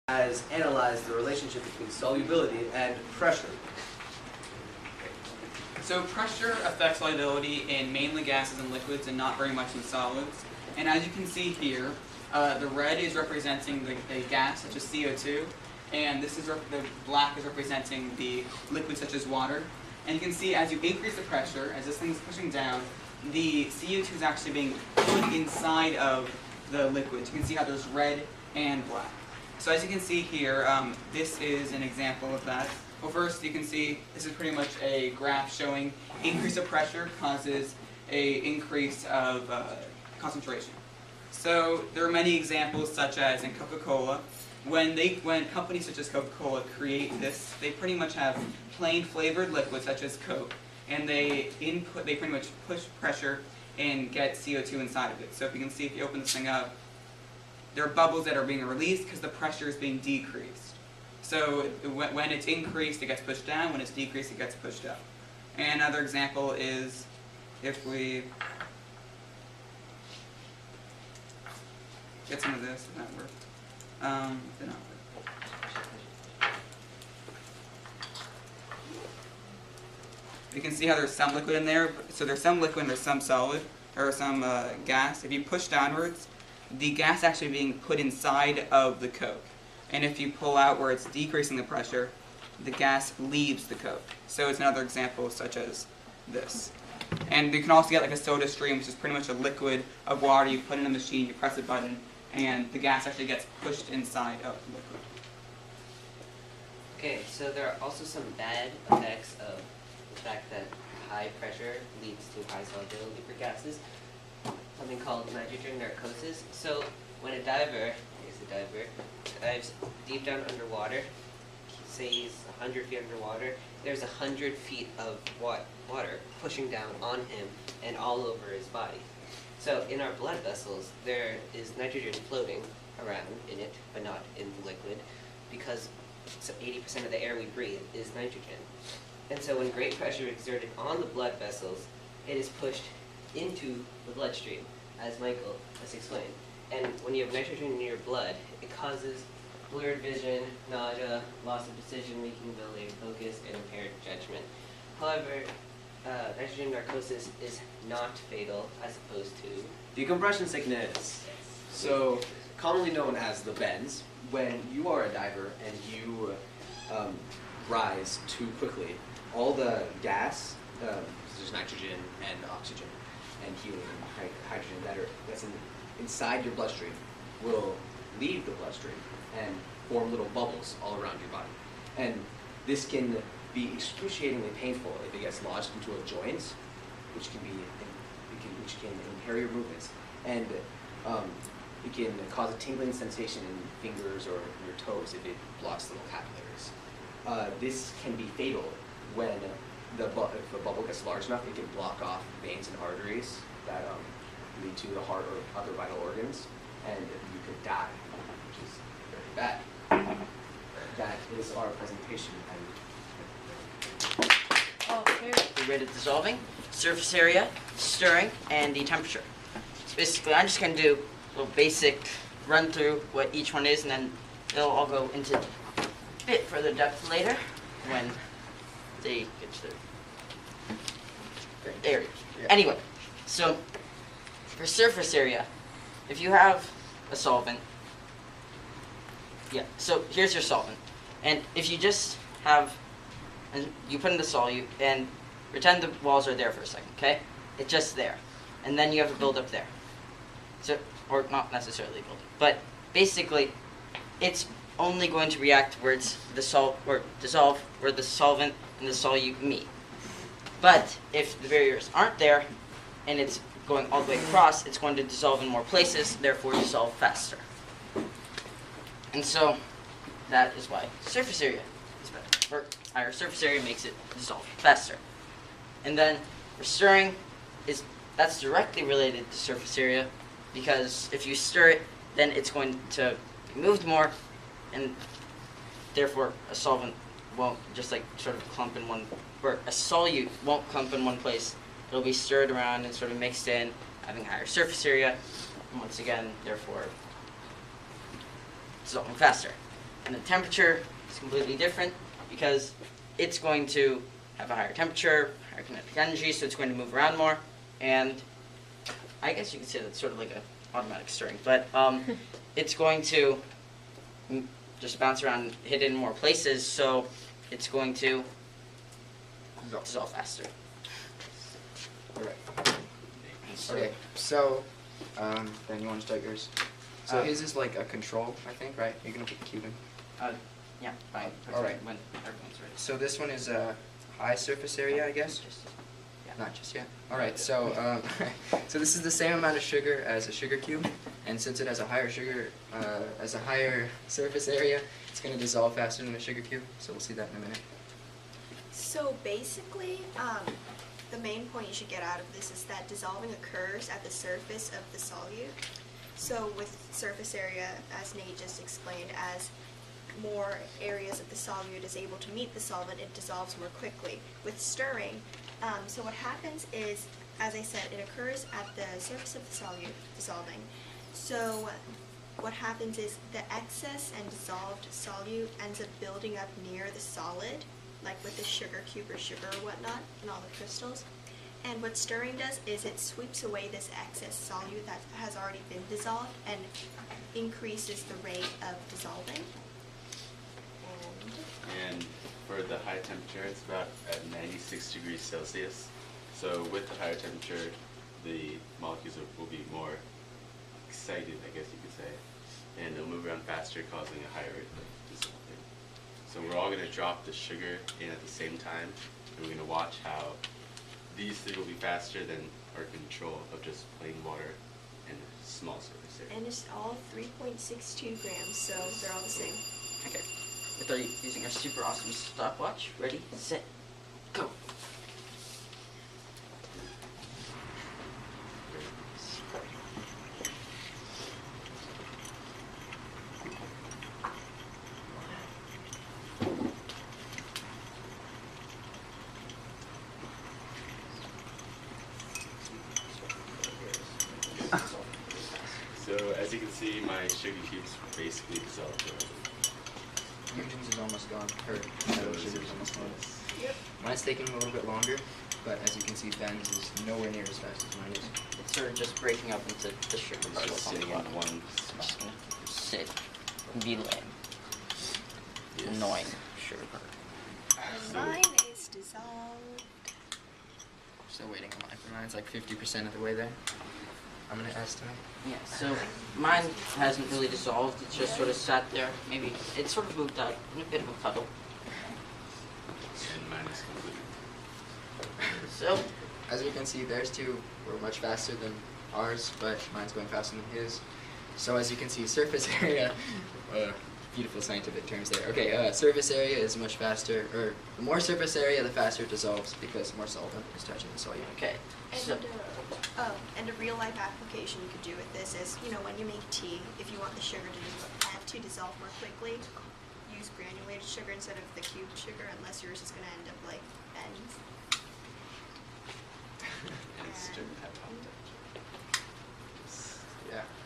has analyzed the relationship between solubility and pressure. So pressure affects solubility in mainly gases and liquids and not very much in solids. And as you can see here, the red is representing a gas such as CO2, and this is the black is representing the liquid such as water. And you can see as you increase the pressure, as this thing is pushing down, the CO2 is actually being put inside of the liquid. You can see how there's red and black. So as you can see here, this is an example of that. Well, first you can see this is pretty much a graph showing increase of pressure causes a increase of concentration. So there are many examples, such as in Coca-Cola. When companies such as Coca-Cola create this, they pretty much have plain flavored liquids such as Coke, and they pretty much push pressure and get CO2 inside of it. So if you can see, if you open this thing up, there are bubbles that are being released because the pressure is being decreased. So when it's increased, it gets pushed down. When it's decreased, it gets pushed up. And another example is if we get some of this, did not work. Did not work. You can see how there's some liquid in there. So there's some liquid and there's some solid, or some gas. If you push downwards, the gas actually being put inside of the Coke. And if you pull out where it's decreasing the pressure, the gas leaves the Coke. So it's another example such as this. And you can also get like a soda stream, which is pretty much a liquid of water. You put it in a machine, you press a button, and the gas actually gets pushed inside of the liquid. Okay, so there are also some bad effects of the fact that high pressure leads to high solubility for gases, something called nitrogen narcosis. So when a diver dives deep down underwater, say he's 100 feet underwater, there's 100 feet of water pushing down on him and all over his body. So in our blood vessels, there is nitrogen floating around in it, but not in the liquid, because 80% of the air we breathe is nitrogen. And so when great pressure is exerted on the blood vessels, it is pushed into the bloodstream, as Michael has explained. And when you have nitrogen in your blood, it causes blurred vision, nausea, loss of decision-making ability, focus, and impaired judgment. However, nitrogen narcosis is not fatal, as opposed to Decompression sickness. So, commonly known as the bends, when you are a diver and you rise too quickly, all the gas, there's nitrogen and oxygen and helium and hydrogen that's inside your bloodstream will leave the bloodstream and form little bubbles all around your body. And this can be excruciatingly painful if it gets lodged into a joint, which can impair your movements, and it can cause a tingling sensation in fingers or your toes if it blocks little capillaries. This can be fatal when if the bubble gets large enough, it can block off veins and arteries that lead to the heart or other vital organs, and you could die, which is very bad. That is our presentation. The rate of dissolving, surface area, stirring, and the temperature. So basically, I'm just going to do a little basic run through what each one is, and then they'll all go into a bit further depth later when they get to the area. Anyway, so for surface area, if you have a solvent, so here's your solvent, and if you just have, and you put in the solute, and pretend the walls are there for a second, okay? It's just there, and then you have a buildup there. So, or not necessarily buildup, but basically, it's only going to react where it's dissolve where the solvent and the solute meet. But if the barriers aren't there, and it's going all the way across, it's going to dissolve in more places, therefore dissolve faster. And so, that is why surface area is better. Or higher surface area makes it dissolve faster. And then for stirring, that's directly related to surface area, because if you stir it, then it's going to be moved more, and therefore a solvent won't just like sort of clump in one, or a solute won't clump in one place. It'll be stirred around and sort of mixed in, having higher surface area, and once again, therefore dissolving faster. And the temperature is completely different because it's going to have a higher temperature, higher kinetic energy, so it's going to move around more. And I guess you could say that's sort of like an automatic stirring, but it's going to just bounce around and hit in more places, so it's going to dissolve faster. Alright. Okay, so, then you want to start yours? So his is like a control, I think, right? You're going to put the cube in. Yeah, fine. Alright. When everyone's ready. So this one is a high surface area, I guess? Not just yet. Alright, so, so this is the same amount of sugar as a sugar cube, and since it has a higher higher surface area, it's going to dissolve faster than a sugar cube, so we'll see that in a minute. So basically, the main point you should get out of this is that dissolving occurs at the surface of the solute. So with surface area, as Nate just explained, as more areas of the solute is able to meet the solvent, it dissolves more quickly. With stirring, so what happens is, as I said, it occurs at the surface of the solute, dissolving. So what happens is the excess and dissolved solute ends up building up near the solid, like with the sugar cube or sugar or whatnot, and all the crystals. And what stirring does is it sweeps away this excess solute that has already been dissolved and increases the rate of dissolving. And for the high temperature, it's about at 96 degrees Celsius. So with the higher temperature, the molecules will be more excited, I guess you could say, and they'll move around faster, causing a higher rate of dissolving. So we're all going to drop the sugar in at the same time, and we're going to watch how these three will be faster than our control of just plain water and a small surface area. And it's all 3.62 grams, so they're all the same. Okay. We start using our super awesome stopwatch. Ready, set, go. So as you can see, my sugar cubes basically dissolved already. Eugene's is almost gone, or So sugar's almost gone. Yep. Mine's taking a little bit longer, but as you can see, Ben's is nowhere near as fast as mine is. It's sort of just breaking up into the sugar It's particles just on the sitting in bottom. one I'm just spot. gonna sit and be lame. Yes. Annoying sugar particle. So- Mine is dissolved. Still waiting on mine. Mine's like 50% of the way there. I'm gonna estimate. Yeah, so mine hasn't really dissolved. It's just sort of sat there. Maybe it sort of moved out in a bit of a puddle. And mine is completely. So As you can see, theirs two were much faster than ours, but mine's going faster than his. So as you can see, surface area, beautiful scientific terms there. Okay, surface area is much faster, or the more surface area, the faster it dissolves because more solvent is touching the solute. okay, so And a real life application you could do with this is, you know, when you make tea, if you want the sugar to dissolve more quickly, use granulated sugar instead of the cubed sugar, unless yours is going to end up like Ben's. And it's still have hot temperature. Yeah.